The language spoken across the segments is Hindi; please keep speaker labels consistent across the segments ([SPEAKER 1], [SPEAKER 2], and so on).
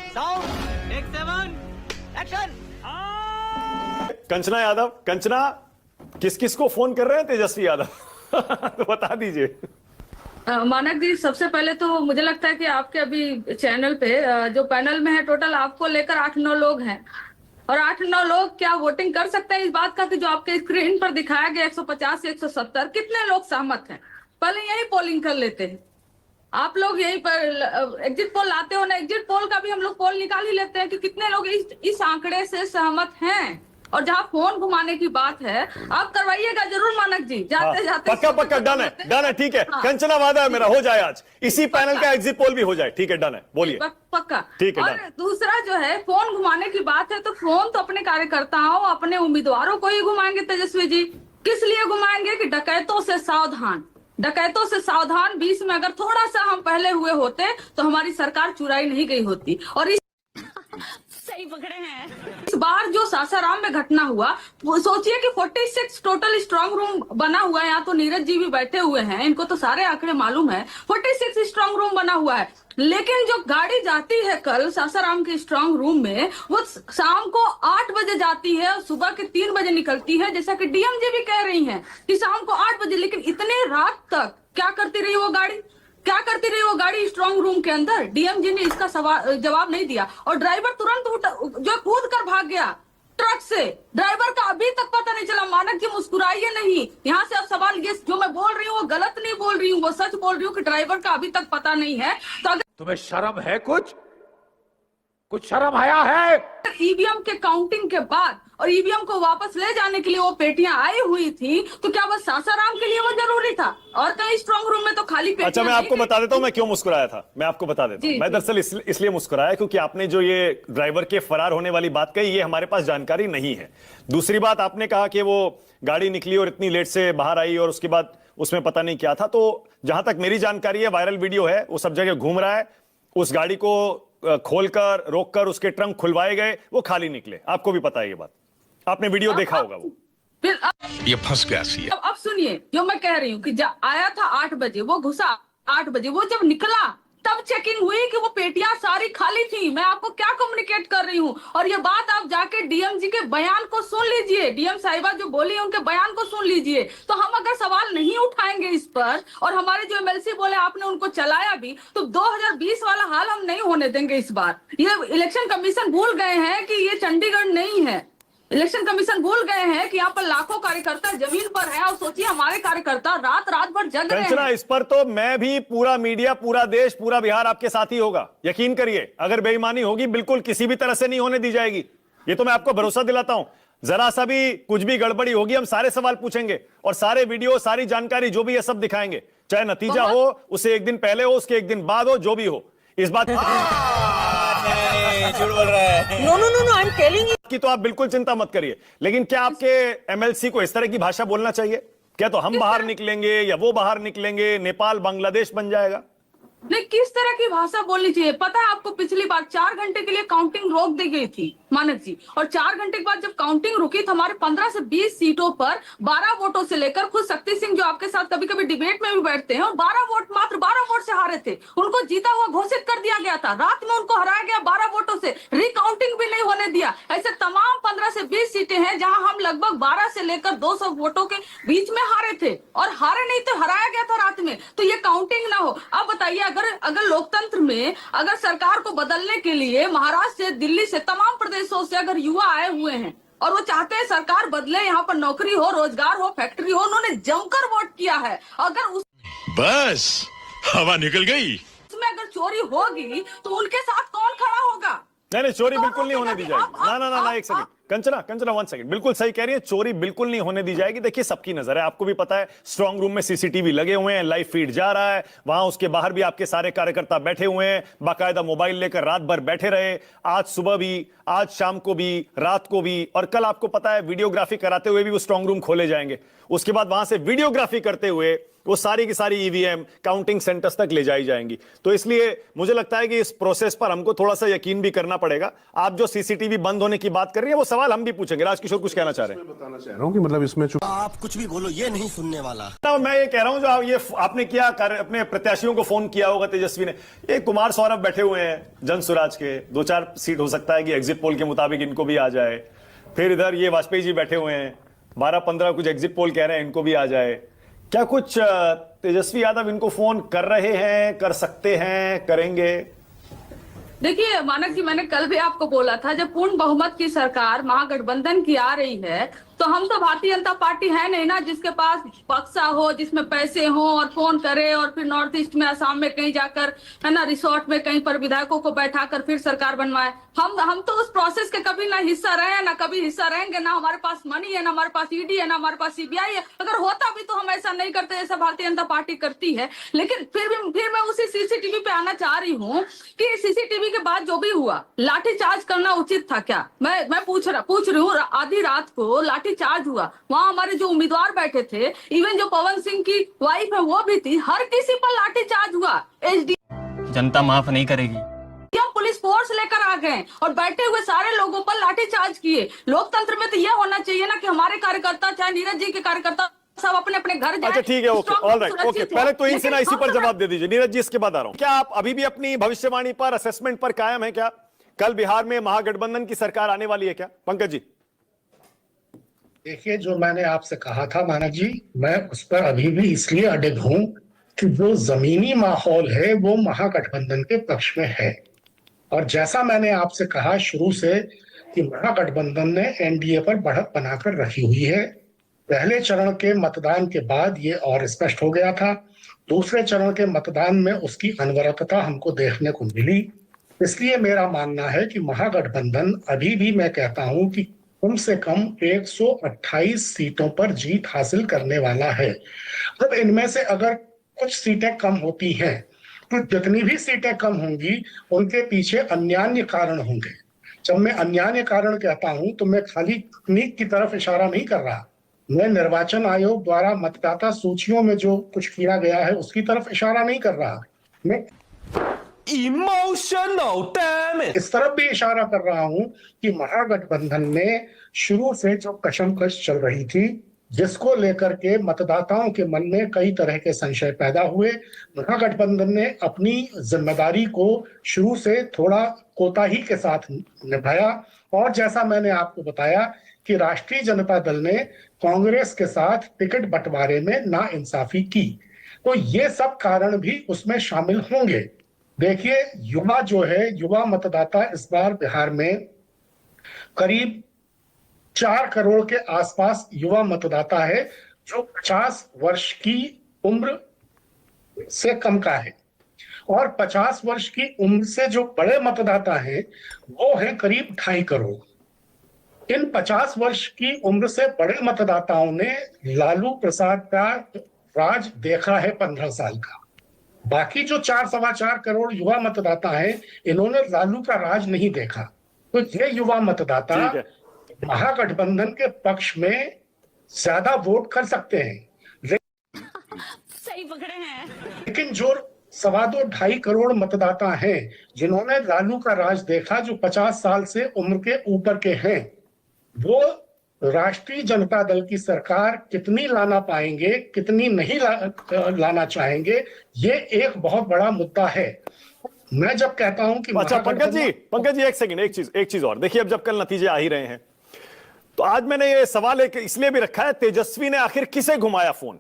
[SPEAKER 1] Sound take 7 action.
[SPEAKER 2] Kanchana Yadav, Kanchana किस किस को फोन कर रहे हैं तेजस्वी यादव? तो बता दीजिए।
[SPEAKER 3] मानक जी, सबसे पहले तो मुझे लगता है कि आपके अभी चैनल पे जो पैनल में है टोटल आपको लेकर 8-9 लोग हैं, और 8-9 लोग क्या वोटिंग कर सकते हैं इस बात का कि जो आपके स्क्रीन पर दिखाया गया 150 से 170 कितने लोग सहमत हैं? पहले यही पोलिंग कर लेते हैं। आप लोग यही पर एग्जिट पोल लाते हो ना, एग्जिट पोल का भी हम लोग पोल निकाल ही लेते हैं कि कितने लोग इस आंकड़े से सहमत हैं। और जहाँ फोन घुमाने की बात है, आप करवाइएगा जरूर मानक जी, जाते जाते।
[SPEAKER 2] पक्का पक्का, डन है, डन है, ठीक है। कंचना वादा है मेरा, हो जाए आज इसी पैनल का एग्जिट पोल भी हो जाए। ठीक है, डन है, बोलिए।
[SPEAKER 3] पक्का,
[SPEAKER 2] ठीक है।
[SPEAKER 3] और दूसरा जो है फोन घुमाने की बात है, तो फोन तो अपने कार्यकर्ताओं, अपने उम्मीदवारों को ही घुमाएंगे तेजस्वी जी। किस लिए घुमाएंगे? कि डकैतों से सावधान, डकैतों से सावधान। 20 में अगर थोड़ा सा हम पहले हुए होते तो हमारी सरकार चुराई नहीं गई होती। और
[SPEAKER 4] सही पकड़े हैं।
[SPEAKER 3] इस बार जो सासाराम में घटना हुआ, वो सोचिए कि 46 टोटल स्ट्रांग रूम बना हुआ है। यहाँ तो नीरज जी भी बैठे हुए हैं, इनको तो सारे आंकड़े मालूम है। 46 स्ट्रांग रूम बना हुआ है, लेकिन जो गाड़ी जाती है कल सासाराम के स्ट्रांग रूम में, वो शाम को 8 बजे जाती है और सुबह के 3 बजे निकलती है। जैसा कि डीएम जी भी कह रही हैं कि शाम को 8 बजे, लेकिन इतने रात तक क्या करती रही वो गाड़ी? क्या करती रही वो गाड़ी स्ट्रांग रूम के अंदर? डीएम जी ने इसका जवाब नहीं दिया, और ड्राइवर तुरंत जो कूद कर भाग गया ट्रक से। ड्राइवर का अभी तक पता नहीं चला। मानक जी मुस्कुराइए नहीं, यहाँ से अब सवाल ये, जो मैं बोल रही हूँ वो गलत नहीं बोल रही हूँ, वो सच बोल रही हूँ कि ड्राइवर का अभी तक पता नहीं है। तो अगर
[SPEAKER 5] तुम्हें शर्म है? कुछ शर्म आया है?
[SPEAKER 3] ईवीएम के काउंटिंग के बाद और ईवीएम को वापस ले जाने के लिए वो पेटियां आई हुई थी, तो क्या बस सासाराम के लिए वो जरूरी था? और कहीं स्ट्रांग रूम में तो खाली पेटियां।
[SPEAKER 2] अच्छा, मैं आपको बता देता हूं मैं क्यों मुस्कुराया था। मैं आपको बता देता हूं, मैं दरअसल इसलिए मुस्कुराया क्योंकि आपने जो ये ड्राइवर के फरार होने वाली बात कही, ये हमारे पास जानकारी नहीं है। दूसरी बात, आपने कहा कि वो गाड़ी निकली और इतनी लेट से बाहर आई और उसके बाद उसमें पता नहीं क्या था। तो जहां तक मेरी जानकारी है, वायरल वीडियो है, वो सब जगह घूम रहा है। उस गाड़ी को खोलकर, रोककर उसके ट्रंक खुलवाए गए, वो खाली निकले। आपको भी पता है ये बात, आपने वीडियो देखा होगा। वो
[SPEAKER 3] फिर
[SPEAKER 6] ये फंस गया सी।
[SPEAKER 3] अब सुनिए, जो मैं कह रही हूँ कि आया था 8 बजे, वो घुसा 8 बजे, वो जब निकला तब चेकिंग हुई कि वो पेटियां सारी खाली थी। मैं आपको क्या कम्युनिकेट कर रही हूँ? और ये बात आप जाके डीएम जी के बयान को सुन लीजिए, डीएम साहिबा जो बोली है उनके बयान को सुन लीजिए। तो हम अगर सवाल नहीं उठाएंगे इस पर, और हमारे जो एमएलसी बोले आपने उनको चलाया भी, तो 2020 वाला हाल हम नहीं होने देंगे इस बार। ये इलेक्शन कमीशन भूल गए हैं कि ये चंडीगढ़ नहीं है। इलेक्शन कमीशन भूल गए हैं कि यहाँ पर लाखों कार्यकर्ता जमीन पर हैं, और सोचिए हमारे कार्यकर्ता रात रात भर जग रहे हैं।
[SPEAKER 2] इस पर तो मैं भी, पूरा मीडिया, पूरा देश, पूरा बिहार आपके साथ ही होगा। यकीन करिए, अगर बेईमानी होगी बिल्कुल किसी भी तरह से नहीं होने दी जाएगी। ये तो मैं आपको भरोसा दिलाता हूं। जरा सा भी कुछ भी गड़बड़ी होगी, हम सारे सवाल पूछेंगे और सारे वीडियो, सारी जानकारी जो भी है सब दिखाएंगे। चाहे नतीजा हो उसे एक दिन पहले हो, उसके एक दिन बाद हो, जो भी हो। इस बात
[SPEAKER 1] झूठ बोल रहा है।
[SPEAKER 4] No no no no, I am telling you
[SPEAKER 2] की तो आप बिल्कुल चिंता मत करिए। लेकिन क्या आपके एमएलसी को इस तरह की भाषा बोलना चाहिए? क्या तो हम बाहर निकलेंगे या वो बाहर निकलेंगे, नेपाल बांग्लादेश बन जाएगा?
[SPEAKER 3] नहीं, किस तरह की भाषा बोलनी चाहिए? पता है आपको, पिछली बार 4 घंटे के लिए काउंटिंग रोक दी गई थी मानक जी, और 4 घंटे के बाद जब काउंटिंग रुकी तो हमारे 15 से 20 सीटों पर 12 वोटों से लेकर, खुद शक्ति सिंह जो आपके साथ कभी कभी डिबेट में भी बैठते हैं, 12 वोट, मात्र 12 वोट से हारे थे। उनको जीता हुआ घोषित कर दिया गया था, रात में उनको हराया गया 12 वोटों से, रिकाउंटिंग भी नहीं होने दिया। ऐसे तमाम 15 से 20 सीटें हैं जहां हम लगभग 12 से लेकर 200 वोटों के बीच में हारे थे, और हारे नहीं तो हराया गया था रात में। तो ये काउंटिंग ना हो। अब बताइए, अगर लोकतंत्र में, अगर सरकार को बदलने के लिए महाराष्ट्र से, दिल्ली से, तमाम प्रदेशों से अगर युवा आए हुए हैं और वो चाहते हैं सरकार बदले, यहाँ पर नौकरी हो, रोजगार हो, फैक्ट्री हो, उन्होंने जमकर वोट किया है। अगर
[SPEAKER 6] बस हवा निकल गई।
[SPEAKER 3] उसमें अगर चोरी होगी तो उनके साथ कौन खड़ा होगा?
[SPEAKER 2] नहीं, चोरी बिल्कुल नहीं होने दी जाएगी। ना, एक सेकंड, कंचना 1 सेकंड, बिल्कुल सही कह रही है, चोरी बिल्कुल नहीं होने दी जाएगी। देखिए, सबकी नजर है, आपको भी पता है, स्ट्रांग रूम में सीसीटीवी लगे हुए हैं, लाइव फीड जा रहा है, वहां उसके बाहर भी आपके सारे कार्यकर्ता बैठे हुए हैं, बाकायदा मोबाइल लेकर रात भर बैठे रहे, आज सुबह भी, आज शाम को भी, रात को भी, और कल आपको पता है वीडियोग्राफी कराते हुए भी वो स्ट्रांग रूम खोले जाएंगे। उसके बाद वहां से वीडियोग्राफी करते हुए वो सारी की सारी ईवीएम काउंटिंग सेंटर्स तक ले जाई जाएंगी। तो इसलिए मुझे लगता है कि इस प्रोसेस पर हमको थोड़ा सा यकीन भी करना पड़ेगा। आप जो सीसीटीवी बंद होने की बात कर रही है वो सवाल हम भी पूछेंगे। राजकिशोर कुछ कहना चाह रहे हैं?
[SPEAKER 7] बताना चाह रहा हूं कि मतलब इसमें
[SPEAKER 8] आप कुछ भी बोलो, ये नहीं सुनने वाला।
[SPEAKER 2] तो मैं ये कह रहा हूं, जो ये आपने किया अपने प्रत्याशियों को फोन किया होगा तेजस्वी ने, ये कुमार सौरभ बैठे हुए हैं जन स्वराज के, 2-4 सीट हो सकता है कि एग्जिट पोल के मुताबिक इनको भी आ जाए। फिर इधर ये वाजपेयी जी बैठे हुए हैं, 12-15 कुछ एग्जिट पोल कह रहे हैं इनको भी आ जाए। क्या कुछ तेजस्वी यादव इनको फोन कर रहे हैं, कर सकते हैं, करेंगे?
[SPEAKER 3] देखिए मानक जी, मैंने कल भी आपको बोला था, जब पूर्ण बहुमत की सरकार महागठबंधन की आ रही है तो हम तो भारतीय जनता पार्टी है नहीं ना जिसके पास बक्सा हो, जिसमें पैसे हो और फोन करे और फिर नॉर्थ ईस्ट में, असम में कहीं जाकर, है ना, रिसोर्ट में कहीं पर विधायकों को बैठाकर फिर सरकार बनवाए। हम तो उस प्रोसेस के कभी ना हिस्सा रहे हैं, ना कभी हिस्सा रहेंगे। ना हमारे पास मनी है, ना हमारे पास ईडी है, ना हमारे पास सीबीआई है। अगर होता भी तो हम ऐसा नहीं करते जैसा भारतीय जनता पार्टी करती है। लेकिन फिर मैं उसी सीसीटीवी पे आना चाह रही हूँ कि सीसीटीवी के बाद जो भी हुआ, लाठीचार्ज करना उचित था क्या? मैं पूछ रही हूँ। आधी रात को लाठीचार्ज हुआ, वहाँ हमारे जो उम्मीदवार बैठे थे, इवन जो पवन सिंह की वाइफ है वो भी थी, हर किसी पर लाठीचार्ज हुआ।
[SPEAKER 1] जनता माफ नहीं करेगी।
[SPEAKER 3] हम पुलिस फोर्स लेकर आ गए और बैठे हुए सारे लोगों पर लाठीचार्ज किए। लोकतंत्र में तो यह होना चाहिए ना कि हमारे कार्यकर्ता, चाहे नीरज जी के कार्यकर्ता, सब अपने अपने घर जाए।
[SPEAKER 2] अच्छा ठीक है, ओके, ऑलराइट, ओके। पहले तो इनसे ना इसी पर जवाब दे दीजिए। नीरज जी, इसके बाद आ रहा हूं। क्या आप अभी भी अपनी भविष्यवाणी पर, असेसमेंट पर कायम है? क्या कल बिहार में महागठबंधन की सरकार आने वाली है क्या? पंकज जी।
[SPEAKER 9] देखिए, जो मैंने आपसे कहा था मानक जी, मैं उस पर अभी भी इसलिए अडिग हूं कि जो जमीनी माहौल है वो महागठबंधन के पक्ष में है। और जैसा मैंने आपसे कहा शुरू से कि महागठबंधन ने एनडीए पर बढ़त बनाकर रखी हुई है। पहले चरण के मतदान के बाद ये और स्पष्ट हो गया था। दूसरे चरण के मतदान में उसकी अनवरतता हमको देखने को मिली। इसलिए मेरा मानना है कि महागठबंधन अभी भी, मैं कहता हूं कि कम से कम 128 सीटों पर जीत हासिल करने वाला है। अब इनमें से अगर कुछ सीटें कम होती हैं तो जितनी भी सीटें कम होंगी उनके पीछे अन्यान्य कारण होंगे। जब मैं अन्यान्य कारण कहता हूं तो मैं खाली तकनीक की तरफ इशारा नहीं कर रहा, मैं निर्वाचन आयोग द्वारा मतदाता सूचियों में जो कुछ किया गया है उसकी तरफ इशारा नहीं कर रहा। मैं
[SPEAKER 8] इमोशनल डैमेज
[SPEAKER 9] इस तरफ भी इशारा कर रहा हूं कि महागठबंधन में शुरू से जो कशमकश चल रही थी, जिसको लेकर के मतदाताओं के मन में कई तरह के संशय पैदा हुए, महागठबंधन ने अपनी जिम्मेदारी को शुरू से थोड़ा कोताही के साथ निभाया। और जैसा मैंने आपको बताया कि राष्ट्रीय जनता दल ने कांग्रेस के साथ टिकट बंटवारे में नाइंसाफी की, तो ये सब कारण भी उसमें शामिल होंगे। देखिए, युवा जो है, युवा मतदाता इस बार बिहार में करीब 4 करोड़ के आसपास युवा मतदाता है जो 50 वर्ष की उम्र से कम का है। और 50 वर्ष की उम्र से जो बड़े मतदाता हैं वो हैं करीब 2.5 करोड़। इन 50 वर्ष की उम्र से बड़े मतदाताओं ने लालू प्रसाद का राज देखा है 15 साल का। बाकी जो 4-4.25 करोड़ युवा मतदाता हैं, इन्होंने लालू का राज नहीं देखा। तो ये युवा मतदाता महागठबंधन के पक्ष में ज्यादा वोट कर सकते हैं।
[SPEAKER 4] सही पकड़े हैं।
[SPEAKER 9] लेकिन जो 2.25 करोड़ मतदाता हैं जिन्होंने लालू का राज देखा, जो 50 साल से उम्र के ऊपर के हैं, वो राष्ट्रीय जनता दल की सरकार कितनी लाना पाएंगे, कितनी नहीं लाना चाहेंगे, ये एक बहुत बड़ा मुद्दा है। मैं जब कहता हूं कि
[SPEAKER 2] अच्छा पंकज जी एक सेकंड, एक चीज और देखिए। अब जब कल नतीजे आ ही रहे हैं तो आज मैंने ये सवाल इसलिए भी रखा है, तेजस्वी ने आखिर किसे घुमाया फोन?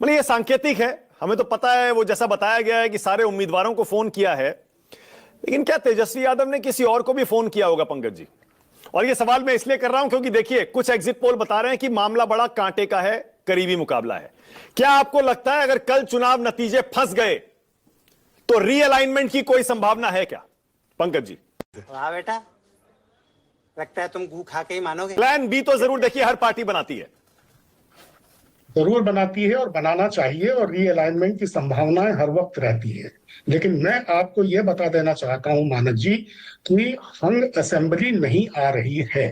[SPEAKER 2] मतलब ये सांकेतिक है, हमें तो पता है, वो जैसा बताया गया है कि सारे उम्मीदवारों को फोन किया है, लेकिन क्या तेजस्वी यादव ने किसी और को भी फोन किया होगा पंकज जी? और ये सवाल मैं इसलिए कर रहा हूं क्योंकि देखिए, कुछ एग्जिट पोल बता रहे हैं कि मामला बड़ा कांटे का है, करीबी मुकाबला है। क्या आपको लगता है अगर कल चुनाव नतीजे फंस गए तो रीअलाइनमेंट की कोई संभावना है क्या पंकज जी?
[SPEAKER 8] वाह बेटा, लगता है तुम गू खा के ही मानोगे।
[SPEAKER 2] प्लान बी तो जरूर देखिए हर पार्टी बनाती है,
[SPEAKER 9] जरूर बनाती है और बनाना चाहिए, और रीअलाइनमेंट की संभावनाएं हर वक्त रहती है। लेकिन मैं आपको यह बता देना चाहता हूं मानक जी कि हंग असेंबली नहीं आ रही है।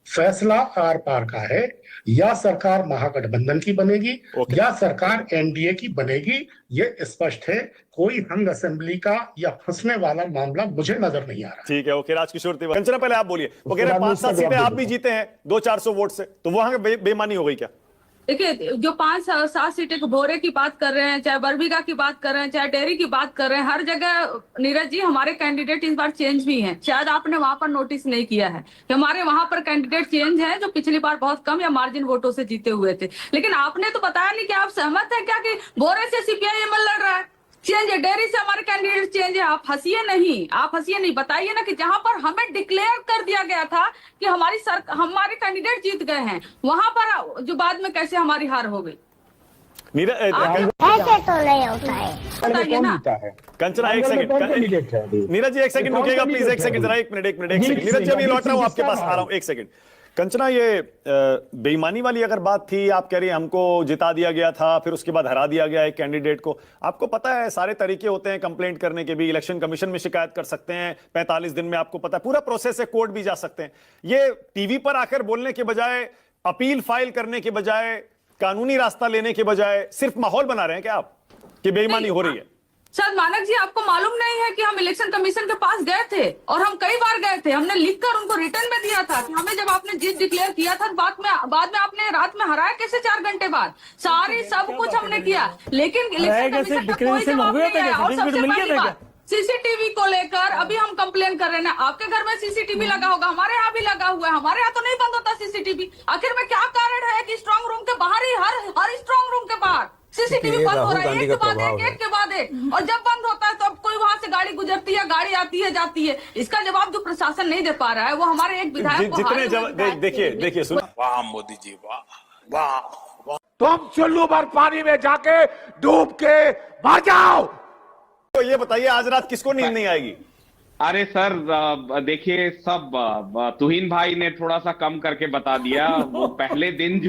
[SPEAKER 9] फैसला आर पार का है, या सरकार महागठबंधन की बनेगी या सरकार एनडीए की बनेगी, ये स्पष्ट है। कोई हंग असेंबली का या फंसने वाला मामला मुझे नजर नहीं आ रहा।
[SPEAKER 2] ठीक है, ओके। राजकिशोर तिवारी, कंचना पहले आप बोलिए। वो कह रहे हैं 5-7 सीटें आप भी जीते हैं 200-400 वोट से, तो वहां बेईमानी हो गई क्या?
[SPEAKER 3] देखिए, जो 5-7 सीटें भोरे की बात कर रहे हैं, चाहे बरबीघा की बात कर रहे हैं, चाहे डेयरी की बात कर रहे हैं, हर जगह नीरज जी हमारे कैंडिडेट इस बार चेंज भी हैं। शायद आपने वहां पर नोटिस नहीं किया है कि हमारे वहां पर कैंडिडेट चेंज हैं, जो पिछली बार बहुत कम या मार्जिन वोटों से जीते हुए थे। लेकिन आपने तो बताया नहीं कि आप सहमत है क्या कि भोरे से सीपीआई-एमएल लड़ रहा है, चेंज है, डेयरी से हमारे कैंडिडेट चेंज है। आप हंसिए नहीं, बताइए ना कि जहां पर हमें डिक्लेयर कर दिया गया था कि हमारे कैंडिडेट जीत गए हैं, वहां पर जो बाद में कैसे हमारी हार हो गई।
[SPEAKER 2] ऐसे
[SPEAKER 7] तो नहीं होता है,
[SPEAKER 3] बताइए ना।
[SPEAKER 2] कंचना एक सेकंड, नीरज जी एक सेकंड रुकिएगा प्लीज, एक सेकंड जरा, एक मिनट। नीरज जी अभी लौट रहा हूं आपके पास, आ रहा हूं, एक सेकंड। कंचना, ये बेईमानी वाली अगर बात थी, आप कह रही हैं हमको जिता दिया गया था, फिर उसके बाद हरा दिया गया एक कैंडिडेट को। आपको पता है सारे तरीके होते हैं कंप्लेंट करने के भी, इलेक्शन कमीशन में शिकायत कर सकते हैं 45 दिन में, आपको पता है पूरा प्रोसेस है, कोर्ट भी जा सकते हैं। ये टीवी पर आकर बोलने के बजाय, अपील फाइल करने के बजाय, कानूनी रास्ता लेने के बजाय सिर्फ माहौल बना रहे हैं क्या आप कि बेईमानी हो रही है?
[SPEAKER 3] सर मानक जी, आपको मालूम नहीं है कि हम इलेक्शन कमीशन के पास गए थे, और हम कई बार गए थे। हमने लिखकर उनको रिटर्न में दिया था कि हमें जब आपने जीत डिक्लेयर किया था, बाद में आपने रात में हराया कैसे 4 घंटे बाद, सब कुछ हमने किया, लेकिन इलेक्शन कमीशन का कोई जवाब नहीं आया। और सबसे बड़ी बात, सीसीटीवी को लेकर अभी हम कंप्लेन कर रहे हैं। आपके घर में सीसीटीवी लगा होगा, हमारे यहाँ भी लगा हुआ है, हमारे यहाँ तो नहीं बंद होता सीसीटीवी। आखिर में क्या कारण है कि स्ट्रांग रूम के बाहर ही, हर स्ट्रांग रूम के बाहर सीसीटीवी बंद हो रहा है, एक के बाद एक, और जब बंद होता है तो अब कोई वहां से गाड़ी गुजरती है, गाड़ी आती है जाती है। इसका जवाब जो प्रशासन नहीं दे पा रहा है, वो हमारे एक विधायक को
[SPEAKER 2] देखिए सुन,
[SPEAKER 5] वाह मोदी जी, वाह। तुम चुल्लू भर पानी में जाके डूब के मर जाओ।
[SPEAKER 2] तो ये बताइए आज रात किसको नींद नहीं आएगी?
[SPEAKER 10] अरे सर देखिए, सब तुहिन भाई ने थोड़ा सा कम करके बता दिया। वो पहले दिन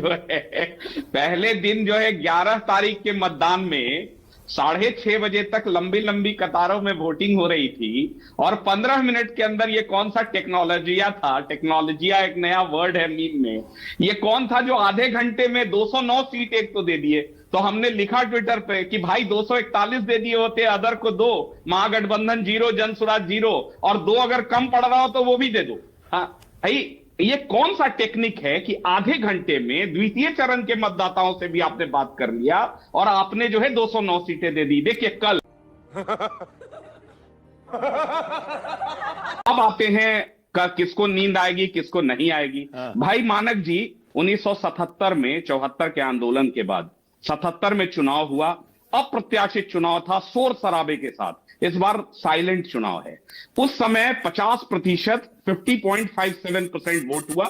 [SPEAKER 10] जो है 11 तारीख के मतदान में 6:30 बजे तक लंबी कतारों में वोटिंग हो रही थी, और 15 मिनट के अंदर ये कौन सा टेक्नोलॉजिया था, टेक्नोलॉजिया एक नया वर्ड है मीम में, ये कौन था जो आधे घंटे में 209 सीट एक तो दे दिए। तो हमने लिखा ट्विटर पे कि भाई 241 दे दिए होते, अदर को 2, महागठबंधन 0, जनसुराज 0, और 2 अगर कम पड़ रहा हो तो वो भी दे दो। हाँ भाई, ये कौन सा टेक्निक है कि आधे घंटे में द्वितीय चरण के मतदाताओं से भी आपने बात कर लिया, और आपने जो है 209 सीटें दे दी। देखिए कल अब आते हैं किसको नींद आएगी किसको नहीं आएगी। भाई मानक जी, 1977 में 74 के आंदोलन के बाद 77 में चुनाव हुआ, अप्रत्याशित चुनाव था, शोर शराबे के साथ। इस बार साइलेंट चुनाव है। उस समय 50%, 50.57% वोट हुआ,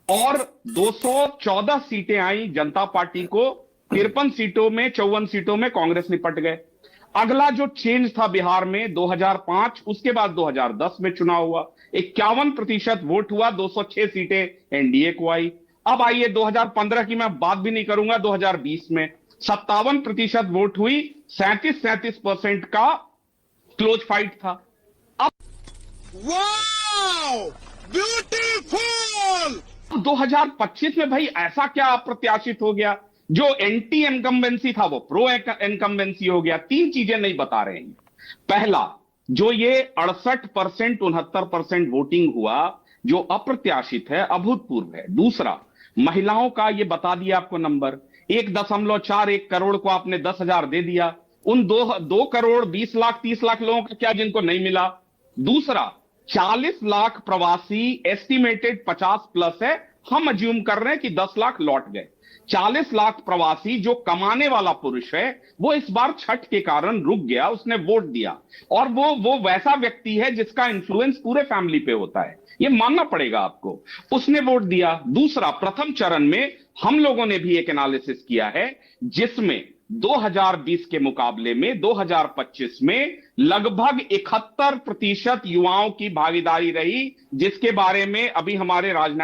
[SPEAKER 10] और 214 सीटें आई जनता पार्टी को, 53 सीटों में 54 सीटों में कांग्रेस निपट गए। अगला जो चेंज था बिहार में 2005, उसके बाद 2010 में चुनाव हुआ, 51% वोट हुआ, 206 सीटें एनडीए को आई। अब आइए 2015 की मैं बात भी नहीं करूंगा, 2020 में 57% वोट हुई, 37% का क्लोज फाइट था। अब
[SPEAKER 6] वाओ ब्यूटीफुल,
[SPEAKER 10] 2025 में भाई ऐसा क्या अप्रत्याशित हो गया? जो एंटी इनकम्बेंसी था वो प्रो इनकम्बेंसी हो गया। 3 चीजें नहीं बता रहे हैं। पहला, जो ये 68% 69% वोटिंग हुआ, जो अप्रत्याशित है, अभूतपूर्व है। दूसरा, महिलाओं का ये बता दिया आपको नंबर, 1.41 करोड़ को आपने 10,000 दे दिया। उन 2 करोड़ 20 लाख 30 लाख लोगों का क्या जिनको नहीं मिला? दूसरा, 40 लाख प्रवासी, एस्टिमेटेड 50 प्लस है, हम अज्यूम कर रहे हैं कि 10 लाख लौट गए। 40 लाख प्रवासी जो कमाने वाला पुरुष है, वो इस बार छठ के कारण रुक गया, उसने वोट दिया, और वो वैसा व्यक्ति है जिसका इन्फ्लुएंस पूरे फैमिली पे होता है, ये मानना पड़ेगा आपको, उसने वोट दिया। दूसरा, प्रथम चरण में हम लोगों ने भी एक एनालिसिस किया है, जिसमें 2020 के मुकाबले में 2025 में लगभग 71% युवाओं की भागीदारी रही, जिसके बारे में अभी हमारे राजनीतिक